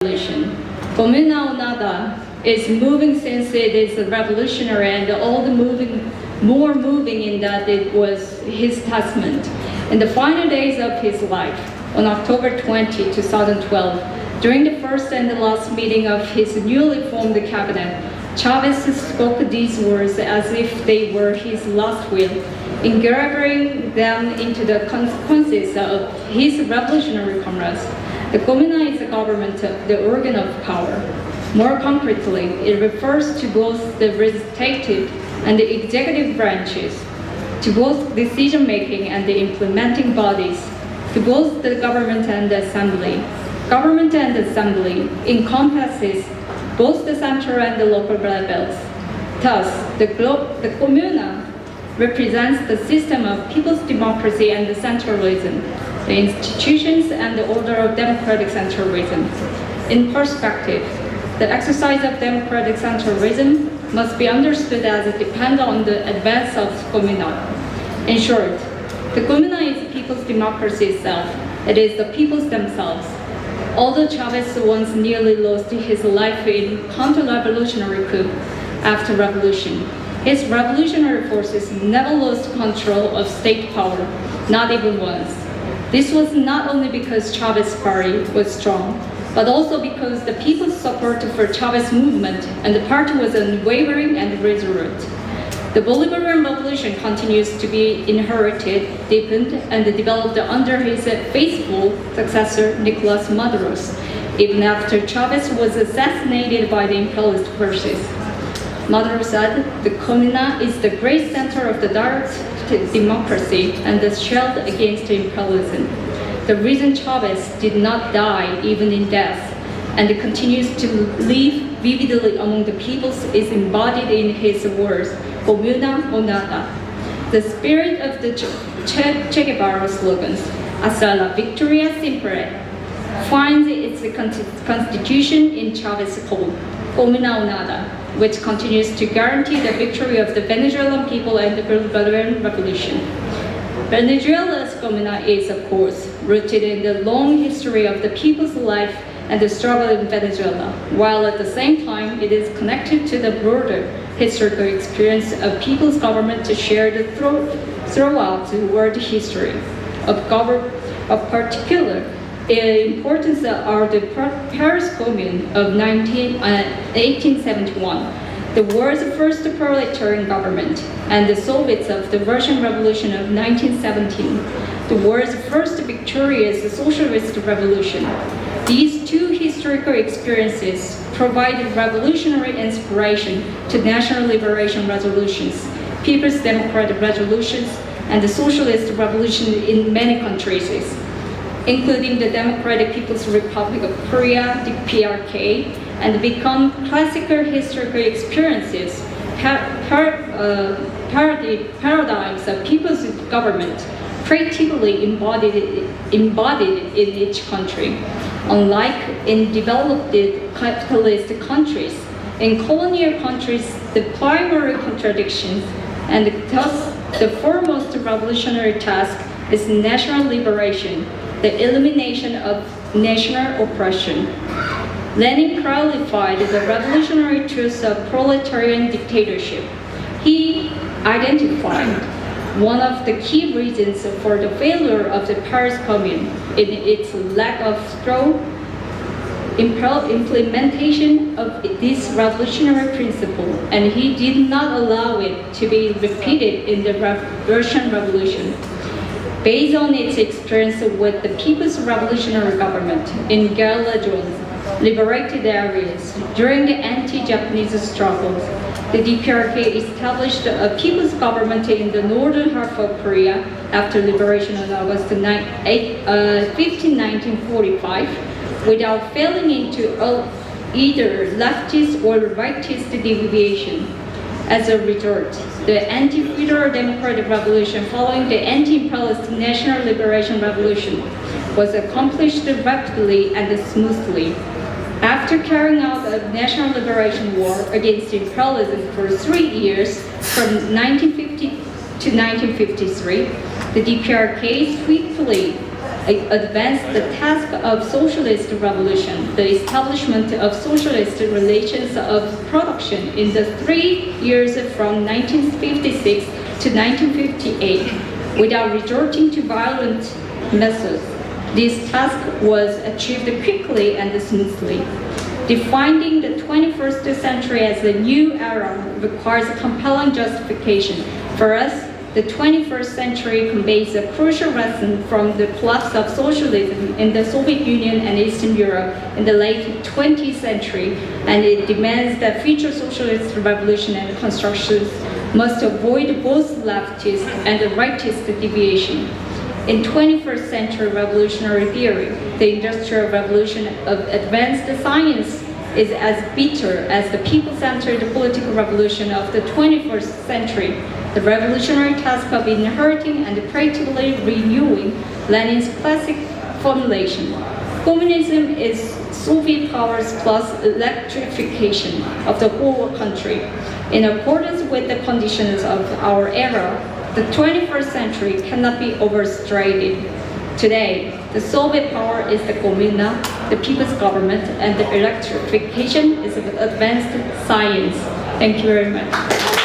revolution. Comuna nada is moving since it is revolutionary, and all the more moving in that it was his testament. In the final days of his life, on October 20, 2012, during the first and the last meeting of his newly formed cabinet, Chavez spoke these words as if they were his last will, engraven them into the consequences of his revolutionary comrades. The Comuna is the government, the organ of power. More concretely, it refers to both the legislative and the executive branches, to both decision-making and the implementing bodies, to both the government and the assembly. Government and assembly encompasses both the central and the local levels. Thus, the Comuna represents the system of people's democracy and the centralism, the institutions and the order of democratic centralism. In perspective, the exercise of democratic centralism must be understood as it depends on the advance of Comuna. In short, the Comuna is people's democracy itself. It is the peoples themselves. Although Chavez once nearly lost his life in counter-revolutionary coup after revolution, his revolutionary forces never lost control of state power, not even once. This was not only because Chavez's party was strong, but also because the people's support for Chavez's movement and the party was unwavering and resolute. The Bolivarian Revolution continues to be inherited, deepened, and developed under his faithful successor, Nicolas Maduro, even after Chavez was assassinated by the imperialist forces. Maduro said, "The Comuna is the great center of the direct democracy and the shield against imperialism." The reason Chavez did not die even in death and continues to live vividly among the peoples is embodied in his words, Comuna o nada. The spirit of the Che Guevara slogans, "Hasta la victoria siempre," finds its constitution in Chavez's code, Comuna o nada, which continues to guarantee the victory of the Venezuelan people and the Bolivarian Revolution. Venezuela's Comuna is, of course, rooted in the long history of the people's life and the struggle in Venezuela, while at the same time it is connected to the broader historical experience of people's government shared throughout world history. Of particular importance are the Paris Commune of 1871, the world's first proletarian government, and the Soviets of the Russian Revolution of 1917, the world's first victorious socialist revolution. These two historical experiences provided revolutionary inspiration to national liberation resolutions, people's democratic resolutions, and the socialist revolution in many countries, including the Democratic People's Republic of Korea, the PRK, and become classical historical experiences, paradigms of people's government, creatively embodied in each country. Unlike in developed capitalist countries, in colonial countries, the primary contradictions and thus the foremost revolutionary task is national liberation, the elimination of national oppression. Lenin clarified the revolutionary truths of proletarian dictatorship. He identified one of the key reasons for the failure of the Paris Commune in its lack of strong implementation of this revolutionary principle, and he did not allow it to be repeated in the Russian Revolution. Based on its experience with the People's Revolutionary Government in guerrilla zones, liberated areas during the anti-Japanese struggles, the DPRK established a people's government in the northern half of Korea after liberation on August 15, 1945, without falling into either leftist or rightist deviation. As a result, the anti-federal democratic revolution following the anti-imperialist national liberation revolution was accomplished rapidly and smoothly. After carrying out a national liberation war against imperialism for 3 years, from 1950 to 1953, the DPRK swiftly advanced the task of socialist revolution, the establishment of socialist relations of production in the 3 years from 1956 to 1958, without resorting to violent methods. This task was achieved quickly and smoothly. Defining the 21st century as a new era requires a compelling justification. For us, the 21st century conveys a crucial lesson from the collapse of socialism in the Soviet Union and Eastern Europe in the late 20th century, and it demands that future socialist revolution and constructions must avoid both leftist and rightist deviation. In 21st century revolutionary theory, the Industrial Revolution of advanced science is as bitter as the people-centered political revolution of the 21st century. The revolutionary task of inheriting and practically renewing Lenin's classic formulation. Communism is Soviet powers plus electrification of the whole country. In accordance with the conditions of our era, the 21st century cannot be overstated. Today, the Soviet power is the Comuna, the people's government, and the electrification is advanced science. Thank you very much.